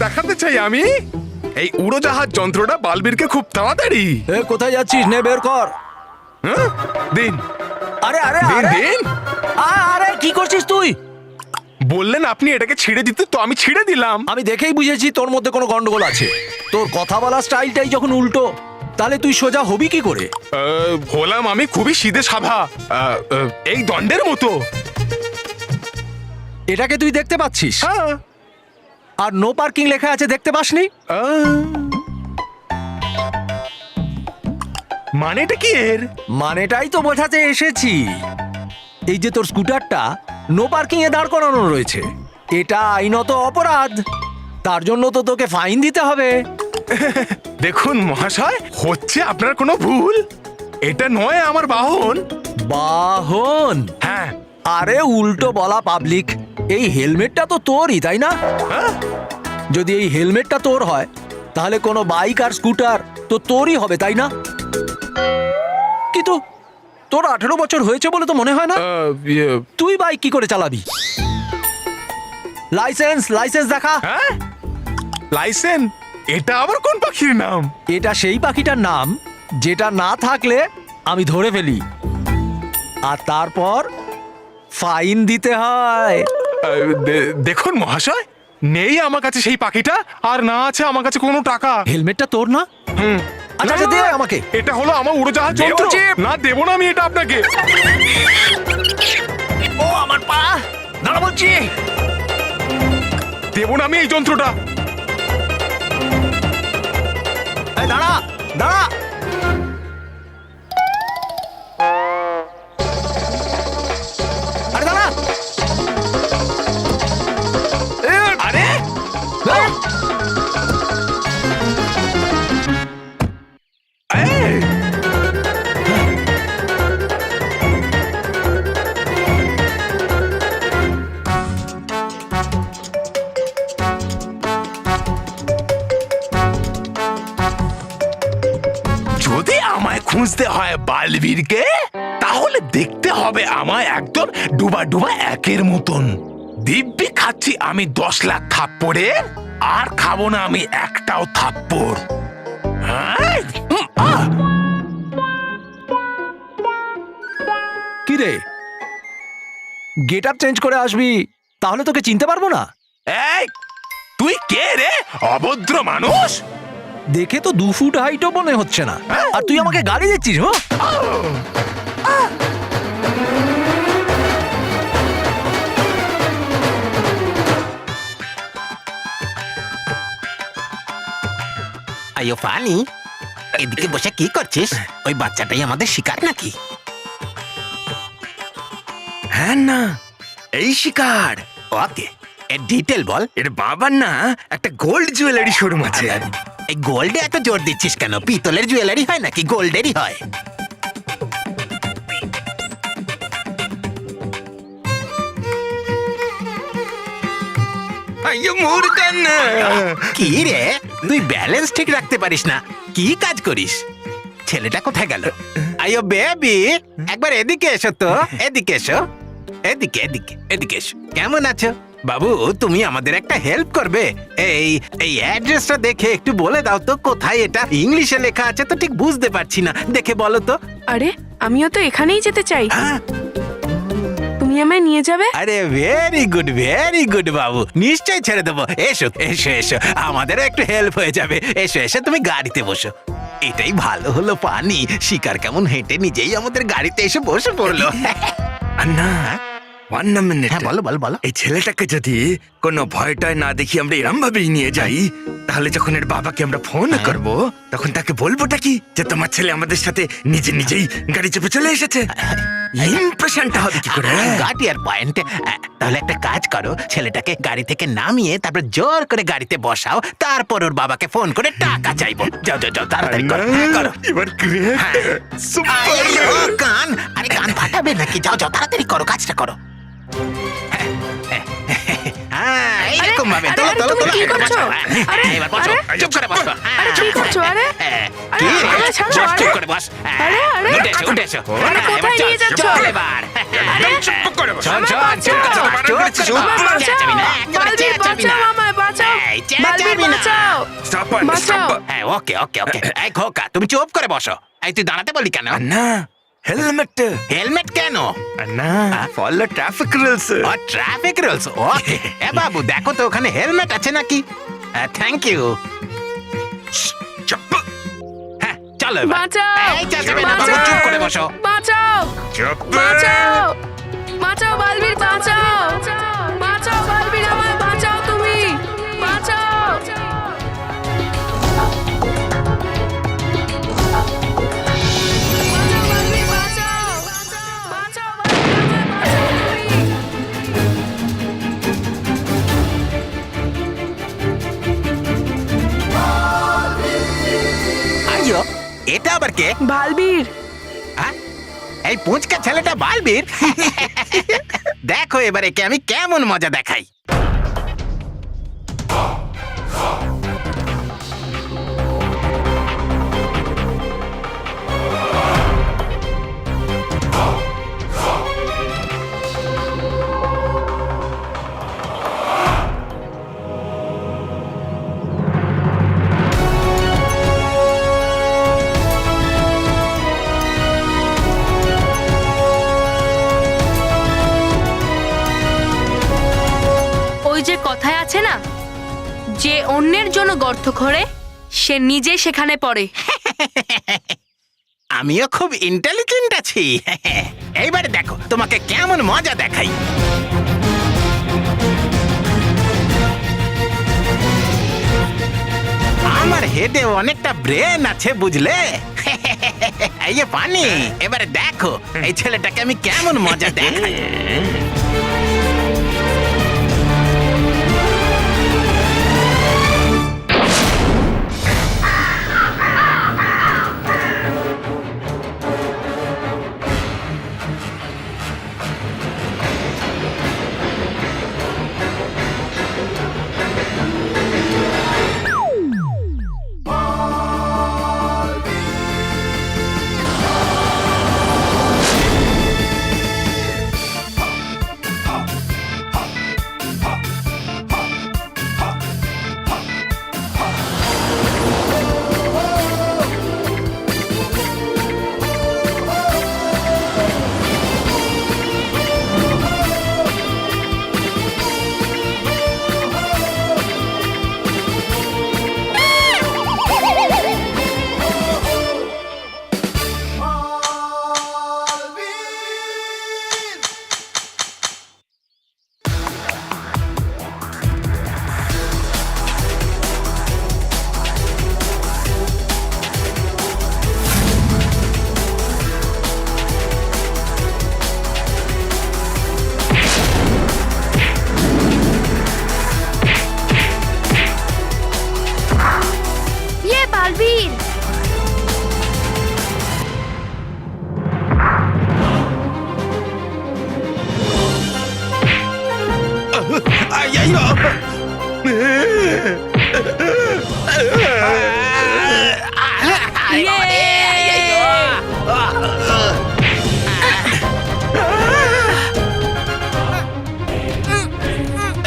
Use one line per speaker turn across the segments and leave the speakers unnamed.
দেখাতে চাই আমি এই উড়োজাহাজ যন্ত্রটা বালবীরকে খুব তাড়াতাড়ি।
কোথায় যাচ্ছিস? নে বের কর।
হ্যাঁ? দিন
আরে আরে
দিন
আরে
দিন।
আরে কি করছিস তুই?
বললেন আপনি এটাকে ছিঁড়ে দিতে, তো আমি ছিঁড়ে দিলাম।
আমি দেখেই বুঝেছি তোর মধ্যে কোনো গন্ডগোল আছে। তোর কথা বলা স্টাইলটাই যখন উল্টো, তাহলে তুই সোজা হবি কি করে?
হলাম আমি খুবই সিধে সাধা, এই দণ্ডের মতো।
এটাকে তুই দেখতে পাচ্ছিস?
হ্যাঁ।
আর নো পার্কিং লেখা আছে দেখতে পাসনি?
মানেটা কি এর?
মানেটাই তো বোঝাতে এসেছি। এই যে তোর স্কুটারটা নো পার্কিং এ দাঁড় করানো রয়েছে, এটা আইনত অপরাধ। তার জন্য তো তোকে ফাইন দিতে হবে।
দেখুন মহাশয়, হচ্ছে আপনার কোনো ভুল। এটা নয় আমার বাহন।
বাহন?
হ্যাঁ।
আরে উল্টো বলা পাবলিক, এই হেলমেটটা তো তোরই, তাই না?
হ্যাঁ?
যদি এই হেলমেটটা তোর হয়, তাহলে কোনো বাইক আর স্কুটার তো তোরই হবে, তাই না? কিন্তু তোর 18 বছর হয়েছে বলে তো মনে হয় না। তুই বাইক কি করে চালাবি? লাইসেন্স লাইসেন্স দেখা।
হ্যাঁ? লাইসেন্স? এটা আবার কোন পাখির নাম?
এটা সেই পাখিটার নাম যেটা না থাকলে আমি ধরে ফেলি, আর তারপর ফাইন দিতে হয়।
দেখুন মহাশয়, নেই আমার কাছে সেই পাখিটা, আর না আছে আমার কাছে কোনো টাকা।
হেলমেটটা তোর না?
হুম।
আচ্ছা আচ্ছা, দে আমাকে।
এটা হলো আমার উড়োজাহাজ যন্ত্র। না, দেবো না আমি এটা আপনাকে।
ও আমার পা, দাঁড়া বলছি।
দেবো না আমি এই যন্ত্রটা।
এই দাঁড়া দাঁড়া। আরে দাঁড়া।
আরে এই! যদি আমায় খুঁজতে হয় বালবীরকে, তাহলে দেখতে হবে আমায় একদম ডুবা ডুবা একের মতন। দিব্যি খাচ্ছি আমি 10 লাখ থাপ্পড়ে, আর খাবো না আমি একটাও থাপ্পড়। হ্যাঁ?
কি রে, গেট আপ চেঞ্জ করে আসবি, তাহলে তোকে চিনতে পারবো না।
এই, তুই কে রে, অভদ্র মানুষ?
দেখে তো 2 ফুট হাইটও মনে হচ্ছে না, আর তুই আমাকে গালি দিচ্ছিস?
আইও ফানি, এদিকে বসে কি করছিস? ওই বাচ্চাটাই আমাদের শিকার নাকি?
হ্যাঁ না, এই শিকার।
ওকে, এর ডিটেল বল।
এর বাবার না একটা গোল্ড জুয়েলারি শোরুম আছে।
এই গোল্ডে এত জোর দিচ্ছিস কেন? পিতলের জুয়েলারি হয় নাকি গোল্ডেরই হয়?
আইয়ো মুরগান না।
কি রে, তুই ব্যালেন্স ঠিক রাখতে পারিস না, কি কাজ করিস? ছেলেটা কোথায় গেল? আইও বেবি, একবার এদিকে এসো তো, এদিকে এসো, এদিকে এদিকে এদিকে এসো। কেমন আছো বাবু? তুমি আমাদের একটা হেল্প করবে? এই এই অ্যাড্রেসটা দেখে একটু বলে দাও তো, কোথায় এটা? ইংলিশে লেখা আছে তো ঠিক বুঝতে পারছি না, দেখে বলো তো।
আরে আমিও তো এখানেই যেতে চাই।
হ্যাঁ?
তুমি আমায় নিয়ে যাবে?
আরে ভেরি গুড বাবু, নিশ্চয়ই ছেড়ে দেবো। এসো এসো এসো, আমাদেরও একটু হেল্প হয়ে যাবে। এসো এসো, তুমি গাড়িতে বসো। এটাই ভালো হলো পানি, শিকার কেমন হেঁটে নিজেই আমাদের গাড়িতে এসে বসে পড়লো।
আর না, 1 মিনিট।
হ্যাঁ বলো বলো বলো।
এই ছেলেটাকে যদি কোনো ভয়টায় না দেখি আমরা এরম ভাবেই নিয়ে যাই, তাহলে যখন এর বাবাকে আমরা ফোন করব, তখন তাকে বলবোটা কি, যে তোমার ছেলে আমাদের সাথে নিজে নিজেই গাড়ি চেপে চলে এসেছে। ইমপ্রেশনটা হবে কি করে?
গাড়ি আর পয়েন্টে। তাহলে একটা কাজ করো, ছেলেটাকে গাড়ি থেকে নামিয়ে তারপর জোর করে গাড়িতে বসাও, তারপর ওর বাবাকে ফোন করে টাকা চাইবো। যাও যাও যাও, তাড়াতাড়ি করো। হ্যাঁ, করো।
এবার গ্রেট,
আরে, ও কান, আরে কান ফাটাবে নাকি? যাও যাও, তাড়াতাড়ি করো, কাজটা করো। হ্যাঁ, এইরকম ভাবে।
আরে,
তোলো
আরে,
তোলো
তুমি
তোলো,
কি
এবার
করছো?
বসো। হ্যাঁ,
আরে,
এবার বসো,
আরে,
চুপ করে বসো।
আরে, কি করছো? আরে,
কি রে?
আরে, ছাড়ো,
চুপ
আরে।
করে বস।
আরে, আরে।
উঠে এসো, উঠে এসো।
আরে,
হ্যাঁ,
কোথায়
এবার
নিয়ে
চল,
যাচ্ছো?
চল এবার।
আরে,
চুপ করে বসো।
শোন শোন, চুপ করে বস, চুপ করে বস।
আমায় বাঁচাও,
চেঁচাবি না, একেবারে
বালবীর
চেঁচাবি না।
বাঁচাও, আমায় বাঁচাও।
এই, চেঁচাবি
বালবীর
যাবি না।
বাঁচাও
স্টপ
বাঁচাও।
হ্যাঁ, ওকে ওকে ওকে। এই খোকা, তুমি চুপ করে বসো। এই তুই দাঁড়াতে বলি কেন?
না হেলমেট
হেলমেট কেন?
না ফলো ট্রাফিক রুলস
ও ট্রাফিক রুলস। ওকে। এ বাবু, দেখো তো ওখানে হেলমেট আছে নাকি? Thank you.
চুপ
হ্যাঁ, চলো এবার।
বাঁচাও
এই চেঁচাবে না বাবু,
বাঁচাও।
চুপ করে বসো।
বাঁচাও
চুপ
বাঁচাও বাঁচাও বালবীর বাঁচাও বাঁচাও বালবীর, আমায় বাঁচাও তুমি, বাঁচাও। বাঁচাও বালবীর, বাঁচাও বাঁচাও বালবীর, আমায় বাঁচাও তুমি।
আইয়ো, এটা আবার কে?
বালবীর,
হ্যাঁ? এই পুঁচকা ছেলেটা বালবীর। দেখো এবার একে আমি কেমন মজা দেখাই।
ওই যে কথায় আছে না, যে অন্যের জন্য গর্ত খোঁড়ে সে নিজে সেখানে পড়ে।
আমিও খুব ইন্টেলিজেন্ট আছি। এইবার দেখো তোমাকে কেমন মজা দেখাই। আমার হেডে অনেকটা ব্রেন আছে, বুঝলে? এই যে পানি, এবারে দেখো এই ছেলেটাকে আমি কেমন মজা দেখাই।
ইয়ে বালবীর,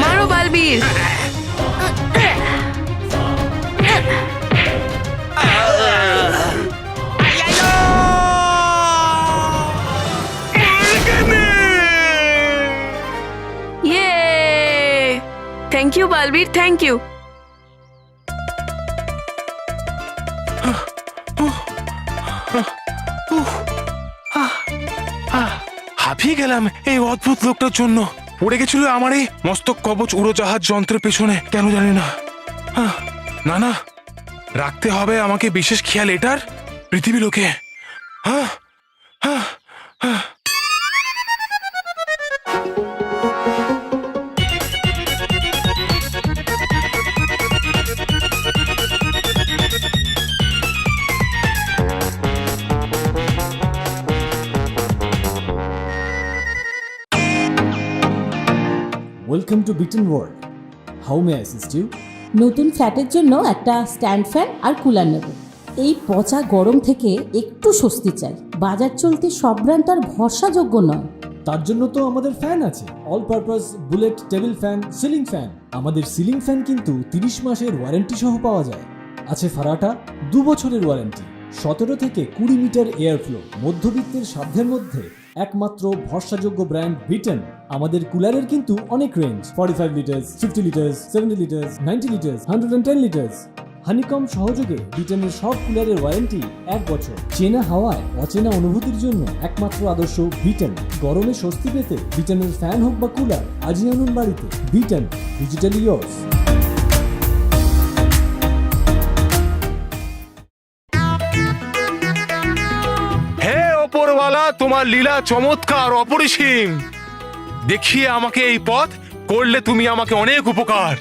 মারো বালবীর। ইয়ে, thank you Balbir, thank you.
হাঁপিয়ে গেলাম এই অদ্ভুত লোকটার জন্য। পড়ে গেছিল আমার এই মস্তক কবচ উড়োজাহাজ যন্ত্রের পেছনে, কেন জানি না। না না, রাখতে হবে আমাকে বিশেষ খেয়াল এটার, পৃথিবী লোকে। হ্যাঁ হ্যাঁ হ্যাঁ।
Welcome to Biten world. How may assist you?
নতুন ফ্ল্যাটের জন্য একটা স্ট্যান্ড ফ্যান আর কুলার নেব। এই পচা গরম থেকে একটু স্বস্তি চাই। বাজার চলতে সব ব্র্যান্ড আর ভরসাযোগ্য নয়।
তার জন্য তো আমাদের ফ্যান আছে, all purpose bullet table fan, ceiling fan. আমাদের সিলিং ফ্যান কিন্তু 30 মাসের ওয়ারেন্টি সহ পাওয়া যায়। আছে ফারাটা 2 বছরের ওয়ারেন্টি, 17 থেকে 20 মিটার এয়ার ফ্লো, মধ্যবিত্তের সাধ্যের মধ্যে একমাত্র ভরসাযোগ্য ব্র্যান্ড বিটন। আমাদের কুলারের কিন্তু অনেক range, 45 litres, 50 litres, 70 litres, 90 litres, 110 litres. Honeycomb সহযোগে বিটনের সব কুলারের ওয়ারেন্টি 1 বছর। চেনা হাওয়ায় অচেনা অনুভূতির জন্য একমাত্র আদর্শ বিটন। গরমে স্বস্তি পেতে বিটনের ফ্যান হোক বা কুলার, আজই আনুন বাড়িতে। Vuitton, digitally yours.
হে ওপরওয়ালা, তোমার লীলা চমৎকার, অপরিসীম। দেখিয়ে আমাকে এই পথ, করলে তুমি আমাকে অনেক উপকার।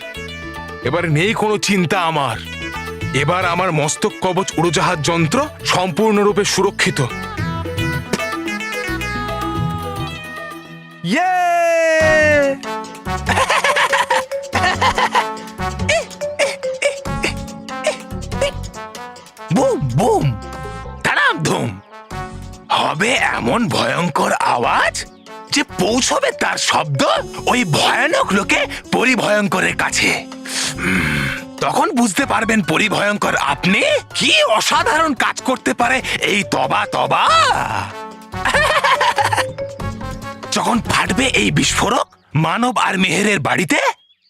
এবার নেই কোনো চিন্তা আমার। এবার আমার মস্তক কবচ উড়োজাহাজ যন্ত্র সম্পূর্ণরূপে সুরক্ষিত। ইয়ে! বুম বুম, ধারাম ধুম। হবে এমন ভয়ঙ্কর আওয়াজ যে পৌঁছবে তার শব্দ ওই ভয়ানক লোকে পরিভয়ঙ্করের কাছে। তখন বুঝতে পারবেন পরিভয়ঙ্কর আপনি কি অসাধারণ কাজ করতে পারে এই তবা তবা। যখন ফাটবে এই বিস্ফোরক মানব আর মেহেরের বাড়িতে,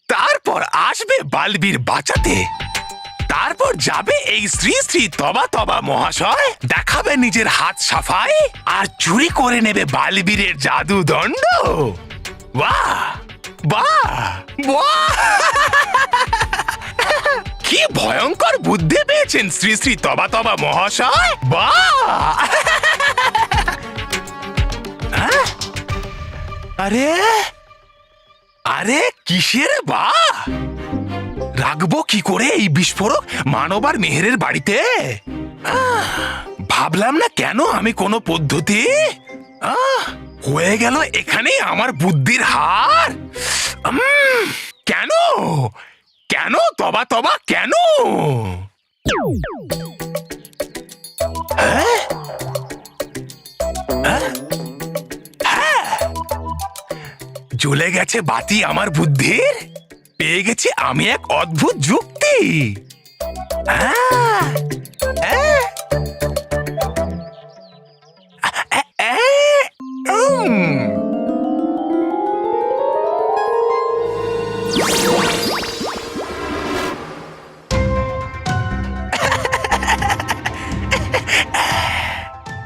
তারপর আসবে বালবীর বাঁচাতে। তারপর যাবে এই শ্রী শ্রী তবা তবা মহাশয়, দেখাবে নিজের হাত সাফাই আর চুরি করে নেবে বালবীরের জাদু দণ্ড। বাহ বাহ বাহ! কি ভয়ঙ্কর বুদ্ধি পেয়েছেন শ্রী শ্রী তবা তবা মহাশয়। বাহ! আরে আরে কিসের বাহ? রাখবো কি করে এই বিস্ফোরক মানব আর মেহেরের বাড়িতে? ভাবলাম না কেন আমি কোনো পদ্ধতি। হয়ে গেল এখানেই আমার বুদ্ধির হার। কেন কেন তবা তবা কেন? হ্যাঁ? হ্যাঁ? হ্যাঁ। জ্বলে গেছে বাতি আমার বুদ্ধির। পেয়ে গেছি আমি এক অদ্ভুত যুক্তি।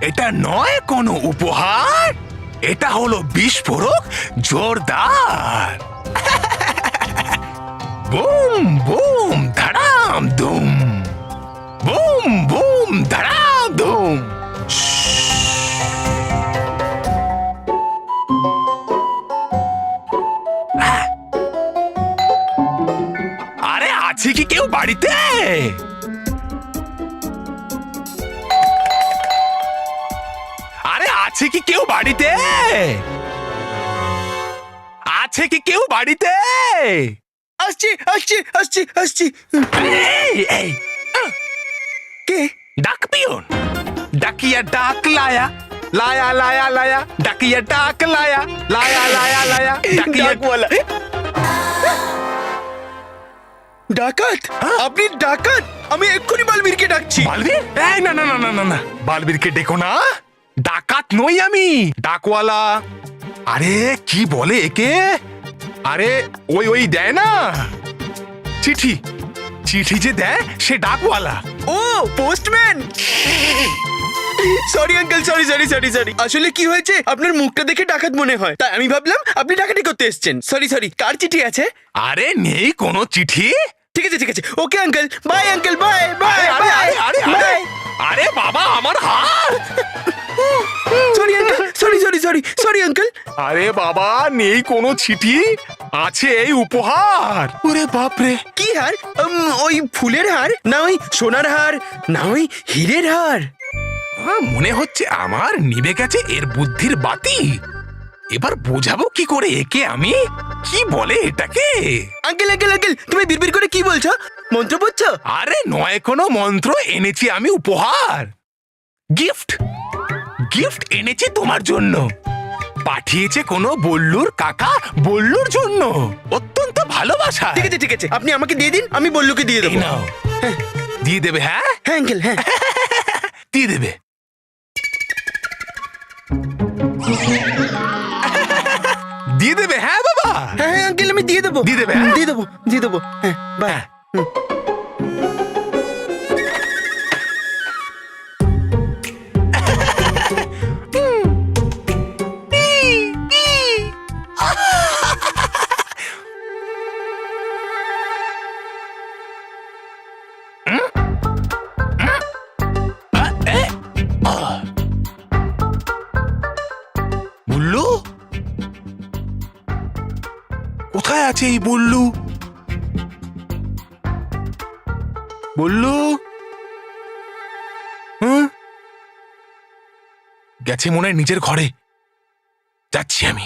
এটা নয় কোনো উপহার, এটা হলো বিস্ফোরক জোরদার। বুম বুম ধড়াম ধুম, বুম বুম ধড়াম ধুম। আরে আছে কি কেউ বাড়িতে? আরে আছে কি কেউ বাড়িতে? আছে কি কেউ বাড়িতে?
আসছি আসছি আসছি আসছি।
এই কে? ডাক পিয়ন। ডাকিয়া ডাক লায়া, লায়া লায়া লায়া, ডাকিয়া ডাক লায়া, লায়া লায়া লায়া, ডাকিয়া
ডাকওয়ালা। ডাকাত? আপনি ডাকাত? আমি এক্ষুনি বালবীরকে ডাকছি।
বালবীর? এই না না না না না না, বালবীরকে ডেকো না। ডাকাত নই আমি, ডাকওয়ালা। আরে কি বলে একে? আরে ওই ওই দেয় না চিঠি, চিঠি যে দেয় সে ডাকওয়ালা।
ও postman. Sorry uncle, sorry sorry sorry sorry. আসলে কি হয়েছে, আপনার মুখটা দেখে ডাকাত মনে হয়, তাই আমি ভাবলাম আপনি ডাকাতি করতে এসেছেন। Sorry sorry. কার চিঠি আছে?
আরে নেই কোনো চিঠি।
ঠিক আছে ঠিক আছে, okay uncle, bye uncle, bye bye
আরে আরে আরে আরে
বাই।
আরে বাবা আমার হাত।
Sorry uncle, sorry sorry sorry sorry uncle.
আরে বাবা নেই কোনো চিঠি, আছে এই উপহার। ওরে বাপরে!
কি হার? ওই ফুলের হার, না ওই সোনার হার, না ওই হীরের হার?
মনে হচ্ছে আমার নিভে গেছে এর বুদ্ধির বাতি। এবার বোঝাবো কি করে একে আমি? কি বলে এটাকে?
আঙ্কেল আঙ্কেল আঙ্কেল, তুমি বিড়বিড় করে কি বলছো? মন্ত্র পড়ছো?
আরে নয় কোনো মন্ত্র, এনেছি আমি উপহার। গিফট, গিফট এনেছি তোমার জন্য। পাঠিয়েছে কোনো বল্লুর কাকা বল্লুর জন্য। অত্যন্ত ভালোবাসা।
ঠিক আছে ঠিক আছে, আপনি আমাকে দিয়ে দিন, আমি বল্লুকে দিয়ে
এই
দেবো।
নাও। দিয়ে দেবে? হ্যাঁ
হ্যাঁ আঙ্কেল, হ্যাঁ।
দিয়ে দেবে। দিয়ে দেবে? হ্যাঁ বাবা।
হ্যাঁ হ্যাঁ আঙ্কেল, আমি দিয়ে দেবো।
দিয়ে দেবে, হ্যাঁ?
দিয়ে দেবো, দিয়ে দেবো। হ্যাঁ বাই।
হ্যাঁ। বুল্লু কোথায় আছে এই বুল্লু? বুল্লু গেছে মনে হয় নিজের ঘরে। যাচ্ছি আমি।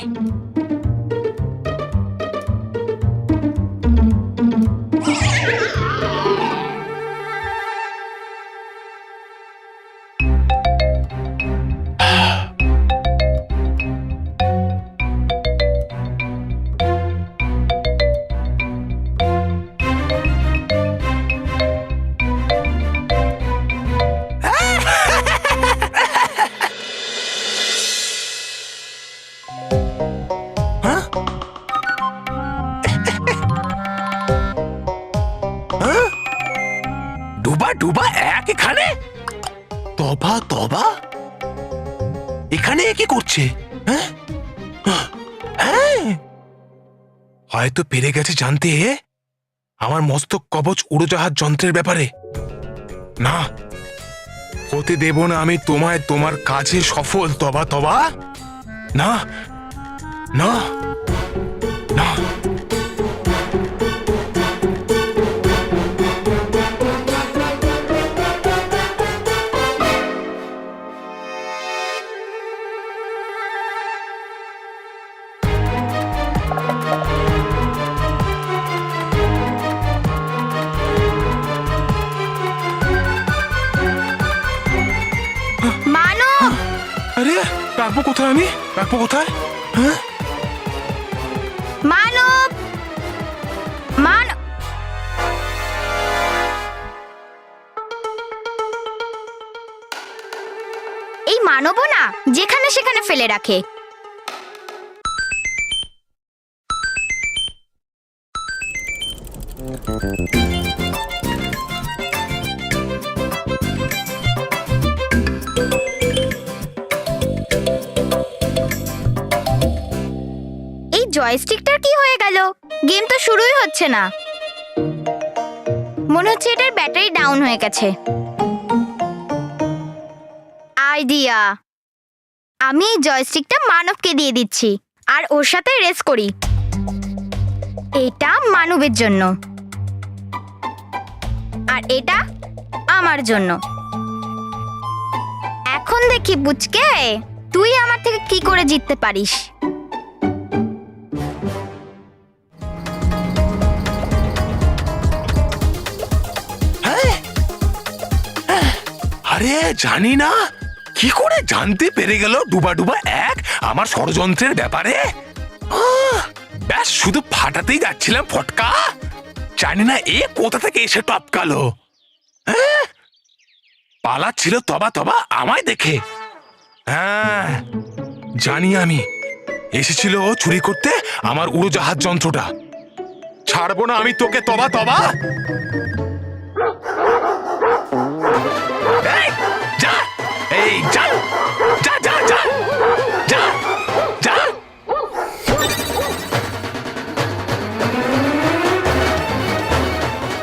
ডুবা ডুবা এক এখানে? তবা তবা, এখানে কি করছে? হ্যাঁ হ্যাঁ, হয়তো পেরে গেছে জানতে আমার মস্তক কবচ উড়োজাহাজ যন্ত্রের ব্যাপারে। না, হতে দেব না আমি তোমায় তোমার কাজে সফল। তবা তবা, না না না।
মানব,
আরে রাখবো কোথায় আমি? রাখবো কোথায়? হ্যাঁ
মানব, মানব। এই মানবও না যেখানে সেখানে ফেলে রাখে। এই জয়স্টিকটার কি হয়ে গেল? গেম তো শুরুই হচ্ছে না। মনে হচ্ছে এটার ব্যাটারি ডাউন হয়ে গেছে। আইডিয়া, আমি এই জয়স্টিকটা মানবকে দিয়ে দিচ্ছি আর ওর সাথে রেস করি। এটা মানবের জন্য আর এটা আমার জন্য। এখন দেখি বুঝকে তুই আমার থেকে কি করে জিততে পারিস।
আরে জানি না কি করে জানতে পেরে গেল ডুবা ডুবা এক আমার ষড়যন্ত্রের ব্যাপারে। ব্যাস শুধু ফাটাতেই যাচ্ছিলাম ফটকা। জানি না এ কোথা থেকে এসে টপকালো। পালাচ্ছিল তবা তবা আমায় দেখে। হ্যাঁ জানি আমি, এসেছিল ও চুরি করতে আমার উড়োজাহাজ যন্ত্রটা। ছাড়বো না আমি তোকে তবা তবা। এই, যা, এই যা, যা যা যা যা যা।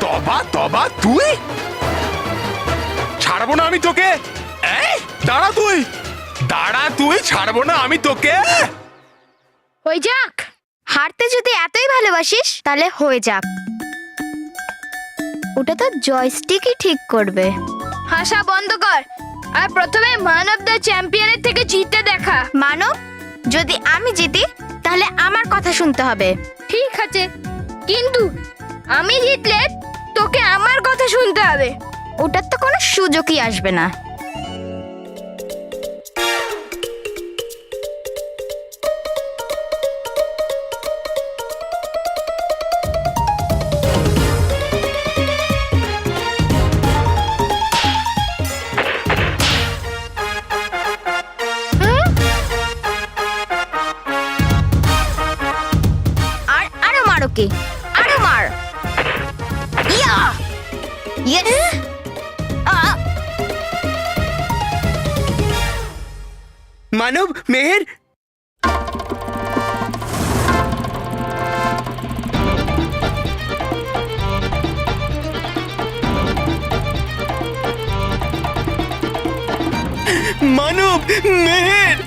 তবা তবা তুই? ছাড়বো না আমি তোকে। এই দাঁড়া তুই, দাঁড়া তুই, ছাড়বো না আমি তোকে।
হয়ে যাক, হারতে যদি এতই ভালোবাসিস তাহলে হয়ে যাক। ওটা তো জয়স্টিকই ঠিক করবে। হাসা বন্ধ কর আর প্রথমে মানবদের চ্যাম্পিয়নের থেকে জিততে দেখা। মানব, যদি আমি জিতি তাহলে আমার কথা শুনতে হবে। ঠিক আছে, কিন্তু আমি জিতলে তোকে আমার কথা শুনতে হবে। ওটার তো কোনো সুযোগই আসবে না। মার ওকে, আরো মার। Yeah yes.
মানব, মেহের, মানব, মেহের,